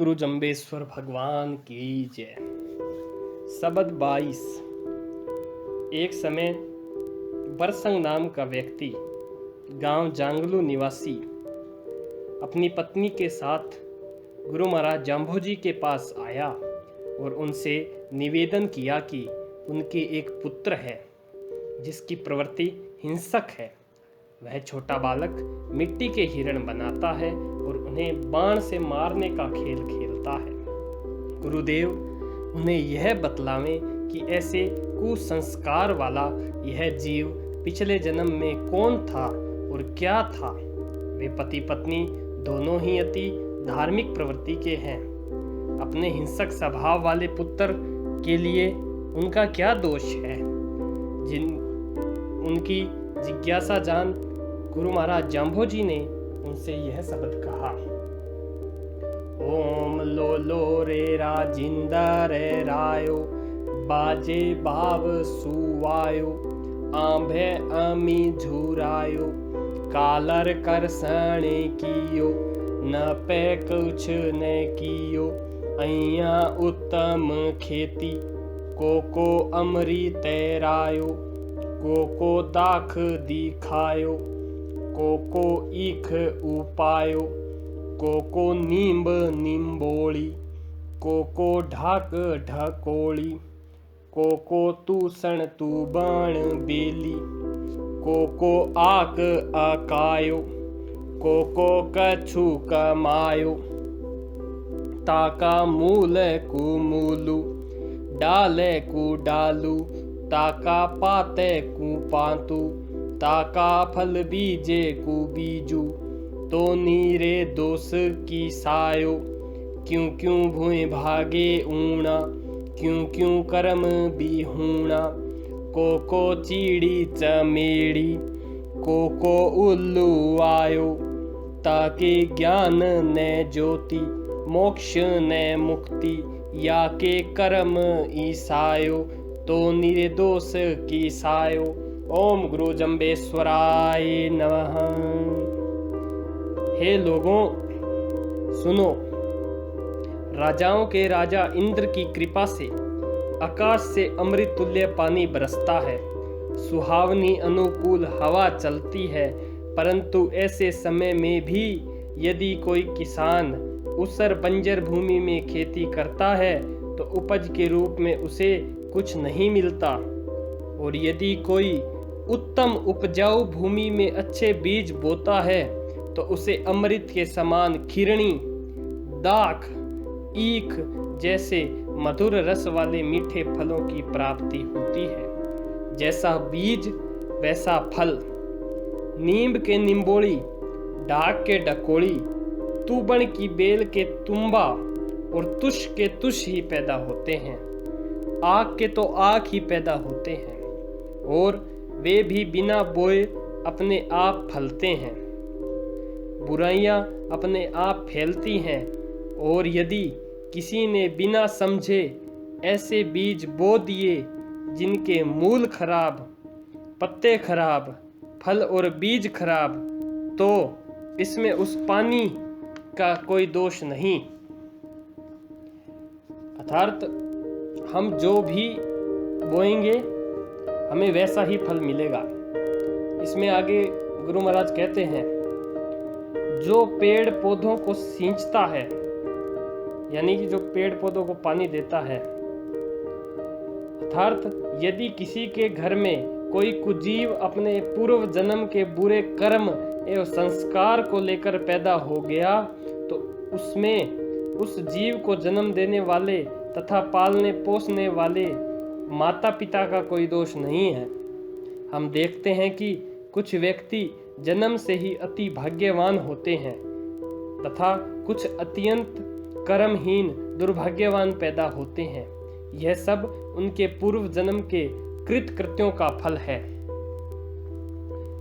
गुरु जम्बेश्वर भगवान की जय। शब्द 22। एक समय बरसंग नाम का व्यक्ति गांव जांगलू निवासी अपनी पत्नी के साथ गुरु महाराज जाम्भोजी के पास आया और उनसे निवेदन किया कि उनके एक पुत्र है जिसकी प्रवृत्ति हिंसक है। वह छोटा बालक मिट्टी के हिरण बनाता है और उन्हें बाण से मारने का खेल खेलता है। गुरुदेव उन्हें यह बतलावें कि ऐसे कुसंस्कार वाला यह जीव पिछले जन्म में कौन था और क्या था। वे पति पत्नी दोनों ही अति धार्मिक प्रवृत्ति के हैं। अपने हिंसक स्वभाव वाले पुत्र के लिए उनका क्या दोष है। उनकी जिज्ञासा जान गुरु महाराज जाम्भोजी ने उनसे यह शब्द कहा। ओम लो रे राजिंदा रे रायो बाजे भाव सुवायो आंभे अमी झुरायो कालर कर सणे कियो न पे कुछ ने कियो अइया उत्तम खेती को अमरी तैरायो को दाख दिखायो को ईख उपायो को नींब निम्बोली को ढाक ढकोली को तूसण तूबाण बेली को आक अकायो को कछु कमायो ताका मूल कुमूलू डाले कु डालू ताका पाते कु पातू ताका फल बीजे कु बीजू तो नीरे दोष की सायो क्यों क्यों भूए भागे ऊना क्यों क्यों कर्म बिहूणा को चीड़ी चमेड़ी को उल्लू आयो ताके ज्ञान ने ज्योति मोक्ष ने मुक्ति या के कर्म ईसायो तो निर्दोष की सायो। ओम गुरु जम्बेश्वराय नमः। हे लोगों सुनो, राजाओं के राजा इंद्र की कृपा से आकाश से अमृत तुल्य पानी बरसता है, सुहावनी अनुकूल हवा चलती है। परंतु ऐसे समय में भी यदि कोई किसान ऊसर बंजर भूमि में खेती करता है तो उपज के रूप में उसे कुछ नहीं मिलता, और यदि कोई उत्तम उपजाऊ भूमि में अच्छे बीज बोता है तो उसे अमृत के समान खीरणी दाख ईख जैसे मधुर रस वाले मीठे फलों की प्राप्ति होती है। जैसा बीज वैसा फल। नींब के निम्बोड़ी डाक के डकोड़ी तूबण की बेल के तुम्बा और तुष के तुष ही पैदा होते हैं। आग के तो आग ही पैदा होते हैं और वे भी बिना बोए अपने आप फलते हैं। बुराइयां अपने आप फैलती हैं, और यदि किसी ने बिना समझे ऐसे बीज बो दिए जिनके मूल खराब, पत्ते खराब, फल और बीज खराब, तो इसमें उस पानी का कोई दोष नहीं। अर्थात हम जो भी बोएंगे हमें वैसा ही फल मिलेगा। इसमें आगे गुरु महाराज कहते हैं, जो पेड़ पौधों को सींचता है, यानी कि जो पेड़ पौधों को पानी देता है, अर्थात यदि किसी के घर में कोई कुजीव अपने पूर्व जन्म के बुरे कर्म एवं संस्कार को लेकर पैदा हो गया तो उसमें उस जीव को जन्म देने वाले तथा पालने पोसने वाले माता पिता का कोई दोष नहीं है। हम देखते हैं कि कुछ व्यक्ति जन्म से ही अति भाग्यवान होते हैं तथा कुछ अत्यंत कर्महीन दुर्भाग्यवान पैदा होते हैं। यह सब उनके पूर्व जन्म के कृत कृत्यों का फल है।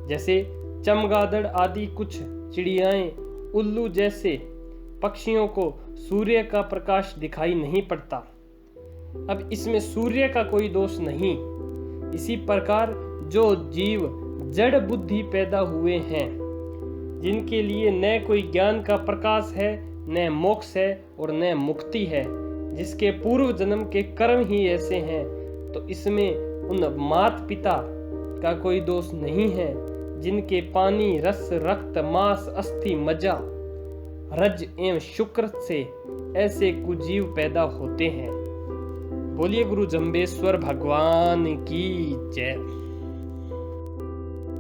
जैसे चमगादड़ आदि कुछ चिड़ियाएं, उल्लू जैसे पक्षियों को सूर्य का प्रकाश दिखाई नहीं पड़ता। अब इसमें सूर्य का कोई दोष नहीं। इसी प्रकार जो जीव जड़ बुद्धि पैदा हुए हैं, जिनके लिए न कोई ज्ञान का प्रकाश है न मोक्ष है और न मुक्ति है। जिसके पूर्व जन्म के कर्म ही ऐसे हैं तो इसमें उन माता पिता का कोई दोष नहीं है जिनके पानी, रस, रक्त, मांस, अस्थि, मज्जा, रज एवं शुक्र से ऐसे कुजीव पैदा होते हैं। बोलिए गुरु जम्बेश्वर भगवान की जय।